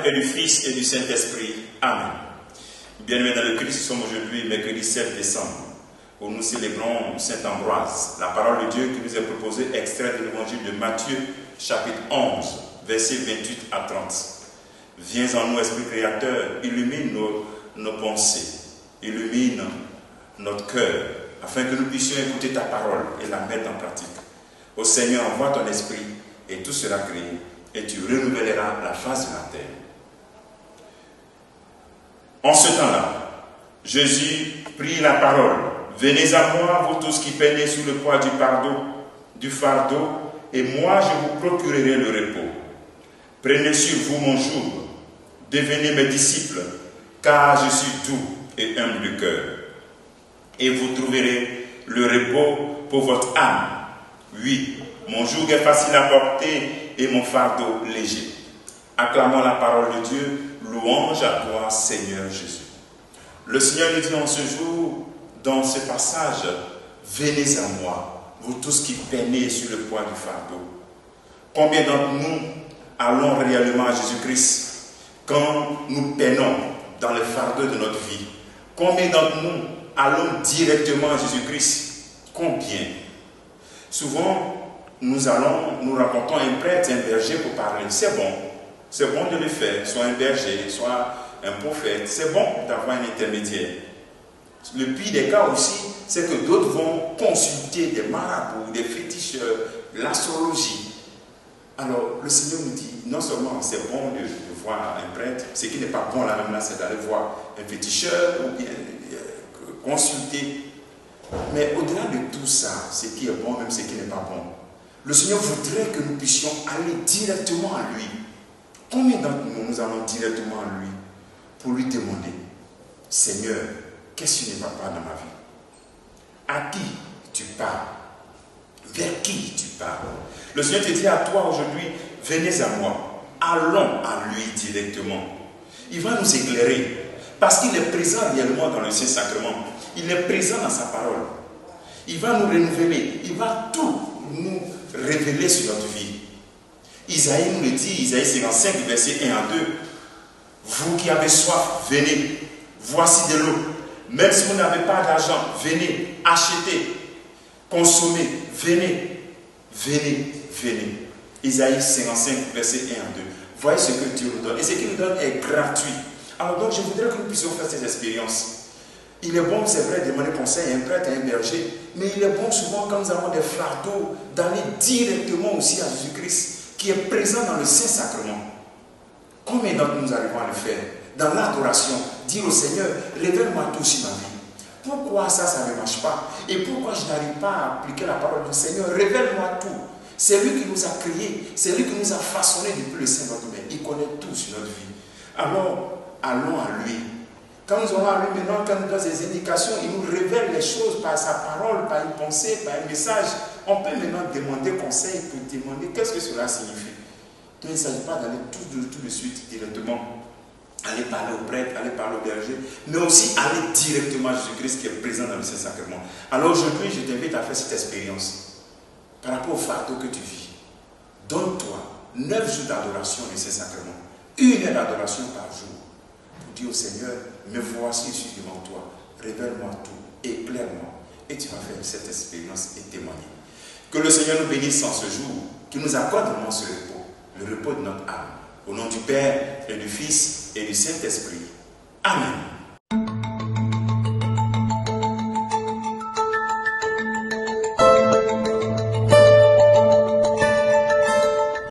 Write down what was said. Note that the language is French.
et du Fils et du Saint-Esprit. Amen. Bien-aimés dans le Christ, nous sommes aujourd'hui mercredi 7 décembre, où nous célébrons Saint Ambroise, la parole de Dieu qui nous est proposée, extrait de l'évangile de Matthieu, chapitre 11, versets 28 à 30. Viens en nous, Esprit Créateur, illumine nos pensées, illumine notre cœur, afin que nous puissions écouter ta parole et la mettre en pratique. Ô Seigneur, envoie ton esprit et tout sera créé et tu renouvelleras la face de la terre. En ce temps-là, Jésus prit la parole. Venez à moi, vous tous qui peinez sous le poids du fardeau, et moi je vous procurerai le repos. Prenez sur vous mon joug, devenez mes disciples, car je suis doux et humble de cœur. Et vous trouverez le repos pour votre âme. Oui, mon joug est facile à porter et mon fardeau léger. Acclamons la parole de Dieu, louange à toi, Seigneur Jésus. Le Seigneur nous dit en ce jour, dans ce passage, venez à moi, vous tous qui peinez sur le poids du fardeau. Combien d'entre nous allons réellement à Jésus-Christ quand nous peinons dans le fardeau de notre vie? Combien d'entre nous allons directement à Jésus-Christ? Combien? Souvent, nous rencontrons un prêtre, un berger pour parler. C'est bon de le faire, soit un berger, soit un prophète. C'est bon d'avoir un intermédiaire. Le pire des cas aussi, c'est que d'autres vont consulter des marabouts, des féticheurs, l'astrologie. Alors, le Seigneur nous dit, non seulement c'est bon de voir un prêtre, ce qui n'est pas bon là même là, c'est d'aller voir un féticheur ou bien consulter. Mais au-delà de tout ça, ce qui est bon, même ce qui n'est pas bon, le Seigneur voudrait que nous puissions aller directement à lui. Combien d'entre nous allons directement à lui pour lui demander, Seigneur, qu'est-ce qui ne va pas dans ma vie? À qui tu parles? Vers qui tu parles? Le Seigneur te dit à toi aujourd'hui, venez à moi, allons à lui directement. Il va nous éclairer parce qu'il est présent réellement dans le Saint-Sacrement. Il est présent dans sa parole. Il va nous renouveler. Il va tout nous révéler sur notre vie. Isaïe nous le dit, Isaïe 55, verset 1 à 2. Vous qui avez soif, venez. Voici de l'eau. Même si vous n'avez pas d'argent, venez, achetez, consommez, venez, venez, venez. Isaïe 55, verset 1 à 2. Voyez ce que Dieu nous donne. Et ce qu'il nous donne est gratuit. Alors donc, je voudrais que nous puissions faire cette expérience. Il est bon, c'est vrai, de demander conseil à un prêtre, à un berger, mais il est bon souvent quand nous avons des fardeaux d'aller directement aussi à Jésus-Christ, qui est présent dans le Saint-Sacrement. Combien d'entre nous arrivons à le faire? Dans l'adoration, dire au Seigneur, révèle-moi tout sur ma vie. Pourquoi ça ne marche pas? Et pourquoi je n'arrive pas à appliquer la parole du Seigneur? Révèle-moi tout. C'est lui qui nous a créés, c'est lui qui nous a façonnés depuis le sein de notre mère. Il connaît tout sur notre vie. Alors, allons à lui. Quand nous allons à lui maintenant, quand nous donne des indications, il nous révèle les choses par sa parole, par une pensée, par un message. On peut maintenant demander conseil pour demander qu'est-ce que cela signifie. Donc il ne s'agit pas d'aller tout de suite directement, aller parler au prêtre, aller parler au berger, mais aussi aller directement à Jésus-Christ qui est présent dans le Saint-Sacrement. Alors aujourd'hui, je t'invite à faire cette expérience par rapport au fardeau que tu vis. Donne-toi 9 jours d'adoration du Saint-Sacrement, 1 heure d'adoration par jour. Dis au Seigneur, me voici, je suis devant toi, révèle-moi tout, éclaire-moi, et tu vas faire cette expérience et témoigner. Que le Seigneur nous bénisse en ce jour, qu'il nous accorde vraiment ce repos, le repos de notre âme. Au nom du Père, et du Fils, et du Saint-Esprit. Amen.